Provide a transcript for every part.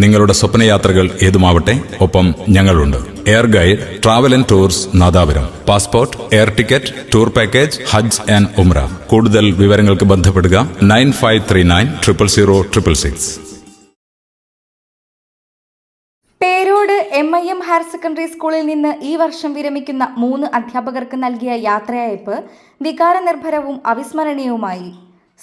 നിങ്ങളുടെ സ്വപ്നയാത്രകൾ ഏതുമാവട്ടെ, ഒപ്പം ഞങ്ങളുണ്ട്. Air guide, travel and tours Nadapuram. Passport, air ticket, tour package, ഹജ്ജ് ആൻഡ് ഉംറ. കൂടുതൽ വിവരങ്ങൾക്ക് ബന്ധപ്പെടുക 9539000666. പേരോട് MIM ഹയർ സെക്കൻഡറി സ്കൂളിൽ നിന്ന് ഈ വർഷം വിരമിക്കുന്ന 3 അധ്യാപകർക്ക് നൽകിയ യാത്രയയപ്പ് വികാരനിർഭരവും അവിസ്മരണീയവുമായി.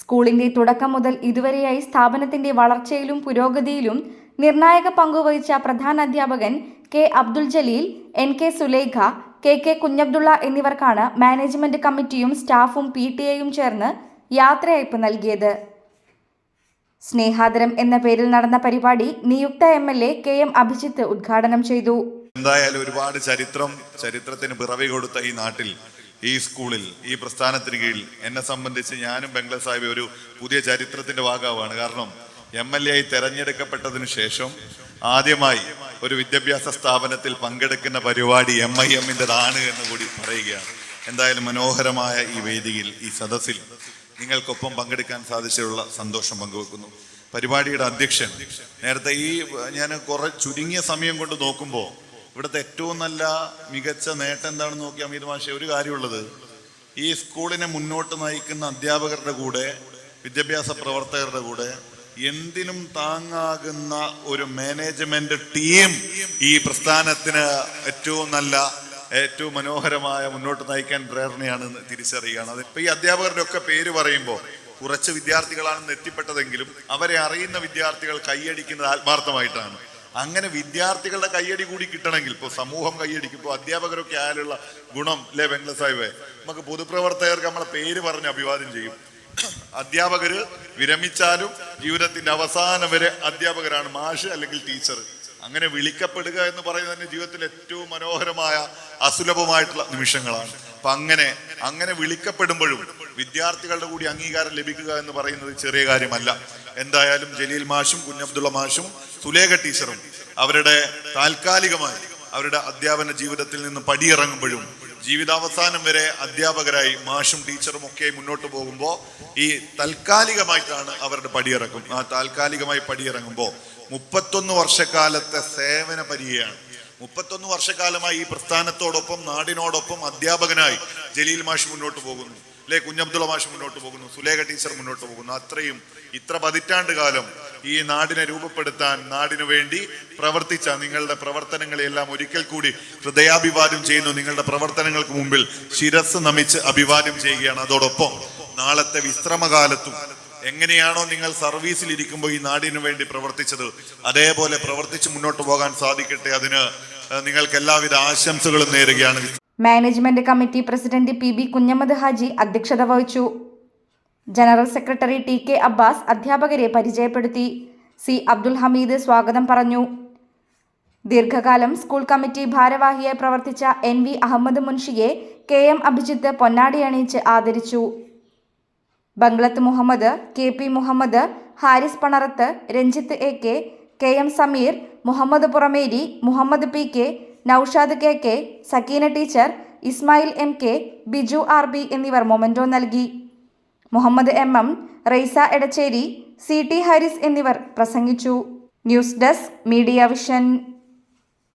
സ്കൂളിന്റെ തുടക്കം മുതൽ ഇതുവരെയായി സ്ഥാപനത്തിന്റെ വളർച്ചയിലും പുരോഗതിയിലും നിർണായക പങ്കുവഹിച്ച പ്രധാന അധ്യാപകൻ K. Abdul Jaleel, NK Sulaikha, KK Kunhabdulla എന്നിവർക്കാണ് മാനേജ്മെന്റ് കമ്മിറ്റിയും സ്റ്റാഫും PTA-യും ചേർന്ന് യാത്രയയപ്പ് നൽകിയത്. സ്നേഹാദരം എന്ന പേരിൽ നടന്ന പരിപാടി നിയുക്ത MLA KM അഭിജിത്ത് ഉദ്ഘാടനം ചെയ്തു. എന്തായാലും ഒരുപാട് ചരിത്രത്തിന് പിറവി കൊടുത്ത ഈ നാട്ടിൽ, ഈ സ്കൂളിൽ, ഈ പ്രസ്ഥാനത്തിന് കീഴിൽ എന്നെ സംബന്ധിച്ച് ഞാനും ബംഗ്ലാ സാഹിബ് ഒരു പുതിയ ചരിത്രത്തിന്റെ ഭാഗമാണ്. കാരണം MLA ആയി തെരഞ്ഞെടുക്കപ്പെട്ടതിനു ശേഷം ആദ്യമായി ഒരു വിദ്യാഭ്യാസ സ്ഥാപനത്തിൽ പങ്കെടുക്കുന്ന പരിപാടി MIM-ൻ്റെതാണ് എന്ന് കൂടി പറയുകയാണ്. എന്തായാലും മനോഹരമായ ഈ വേദിയിൽ, ഈ സദസ്സിൽ നിങ്ങൾക്കൊപ്പം പങ്കെടുക്കാൻ സാധിച്ചുള്ള സന്തോഷം പങ്കുവെക്കുന്നു. പരിപാടിയുടെ അധ്യക്ഷൻ നേരത്തെ ഞാൻ ചുരുങ്ങിയ സമയം കൊണ്ട് നോക്കുമ്പോൾ ഇവിടുത്തെ ഏറ്റവും നല്ല മികച്ച നേട്ടം എന്താണെന്ന് നോക്കി അമീത് മാഷെ, ഒരു കാര്യമുള്ളത്, ഈ സ്കൂളിനെ മുന്നോട്ട് നയിക്കുന്ന അധ്യാപകരുടെ കൂടെ, വിദ്യാഭ്യാസ പ്രവർത്തകരുടെ കൂടെ എന്തിനും താങ്ങാകുന്ന ഒരു മാനേജ്മെന്റ് ടീം ഈ പ്രസ്ഥാനത്തിന് ഏറ്റവും മനോഹരമായ മുന്നോട്ട് നയിക്കാൻ പ്രേരണയാണെന്ന് തിരിച്ചറിയുകയാണ്. അതിപ്പോ ഈ അധ്യാപകരുടെ ഒക്കെ പേര് പറയുമ്പോൾ കുറച്ച് വിദ്യാർത്ഥികളാണെന്ന് എത്തിപ്പെട്ടതെങ്കിലും അവരെ അറിയുന്ന വിദ്യാർത്ഥികൾ കൈയടിക്കുന്നത് ആത്മാർത്ഥമായിട്ടാണ്. അങ്ങനെ വിദ്യാർത്ഥികളുടെ കയ്യടി കൂടി കിട്ടണമെങ്കിൽ, ഇപ്പോൾ സമൂഹം കൈയടിക്കും, ഇപ്പോൾ അധ്യാപകരൊക്കെ ആയാലുള്ള ഗുണം അല്ലേ ബംഗ്ലാ സാഹിബ്, നമുക്ക് പൊതുപ്രവർത്തകർക്ക് നമ്മളെ പേര് പറഞ്ഞ് അഭിവാദ്യം ചെയ്യും. അധ്യാപകര് വിരമിച്ചാലും ജീവിതത്തിന്റെ അവസാനം വരെ അധ്യാപകരാണ്, മാഷ് അല്ലെങ്കിൽ ടീച്ചർ. അങ്ങനെ വിളിക്കപ്പെടുക എന്ന് പറയുന്നത് തന്നെ ജീവിതത്തിൽ ഏറ്റവും മനോഹരമായ അസുലഭമായിട്ടുള്ള നിമിഷങ്ങളാണ്. അപ്പൊ അങ്ങനെ വിളിക്കപ്പെടുമ്പോഴും വിദ്യാർത്ഥികളുടെ കൂടി അംഗീകാരം ലഭിക്കുക എന്ന് പറയുന്നത് ചെറിയ കാര്യമല്ല. എന്തായാലും ജലീൽ മാഷും കുഞ്ഞബ്ദുള്ള മാഷും സുലേഖ ടീച്ചറും അവരുടെ താൽക്കാലികമായി അവരുടെ അധ്യാപന ജീവിതത്തിൽ നിന്ന് പടിയിറങ്ങുമ്പോഴും ജീവിതാവസാനം വരെ അധ്യാപകരായി മാഷും ടീച്ചറും ഒക്കെ മുന്നോട്ട് പോകുമ്പോൾ ഈ താൽക്കാലികമായിട്ടാണ് അവരുടെ പടിയിറക്കും. ആ താൽക്കാലികമായി പടിയിറങ്ങുമ്പോൾ 31 വർഷക്കാലത്തെ സേവന പരിചയമാണ്. 31 വർഷക്കാലമായി ഈ പ്രസ്ഥാനത്തോടൊപ്പം, നാടിനോടൊപ്പം അധ്യാപകനായി ജലീൽ മാഷ് മുന്നോട്ട് പോകുന്നു, അല്ലെ കുഞ്ഞബ്ദുള്ള മാഷ് മുന്നോട്ട് പോകുന്നു, സുലേഖ ടീച്ചർ മുന്നോട്ട് പോകുന്നു. ഇത്ര പതിറ്റാണ്ട് കാലം ഈ നാടിനെ രൂപപ്പെടുത്താൻ, നാടിനു വേണ്ടി പ്രവർത്തിച്ച നിങ്ങളുടെ പ്രവർത്തനങ്ങളെല്ലാം ഒരിക്കൽ കൂടി ഹൃദയാഭിവാദ്യം ചെയ്യുന്നു. നിങ്ങളുടെ പ്രവർത്തനങ്ങൾക്ക് മുമ്പിൽ ശിരസ് നമിച്ച് അഭിവാദ്യം ചെയ്യുകയാണ്. അതോടൊപ്പം നാളത്തെ വിശ്രമകാലത്തും എങ്ങനെയാണോ നിങ്ങൾ സർവീസിൽ ഇരിക്കുമ്പോൾ ഈ നാടിനു വേണ്ടി പ്രവർത്തിച്ചത്, അതേപോലെ പ്രവർത്തിച്ച് മുന്നോട്ട് പോകാൻ സാധിക്കട്ടെ. അതിന് നിങ്ങൾക്ക് എല്ലാവിധ ആശംസകളും നേരുകയാണ്. Management committee president PB Kunhammad Haji അധ്യക്ഷത വഹിച്ചു. ജനറൽ സെക്രട്ടറി TK അബ്ബാസ് അധ്യാപകരെ പരിചയപ്പെടുത്തി. C. അബ്ദുൽ ഹമീദ് സ്വാഗതം പറഞ്ഞു. ദീർഘകാലം സ്കൂൾ കമ്മിറ്റി ഭാരവാഹിയായി പ്രവർത്തിച്ച NV അഹമ്മദ് മുൻഷിയെ KM അഭിജിത്ത് പൊന്നാടി അണിയിച്ച് ആദരിച്ചു. Bangalath Muhammad, KP Muhammad, Haris Panarath, Ranjith AK, KM Sameer, Muhammad Purameri, Muhammad PK, Noushad KK, Sakeena teacher, Ismail MK, Biju RB എന്നിവർ മൊമെന്റോ നൽകി. മുഹമ്മദ് MM, റൈസ എടച്ചേരി, CT ഹാരിസ് എന്നിവർ പ്രസംഗിച്ചു. News desk, media vision.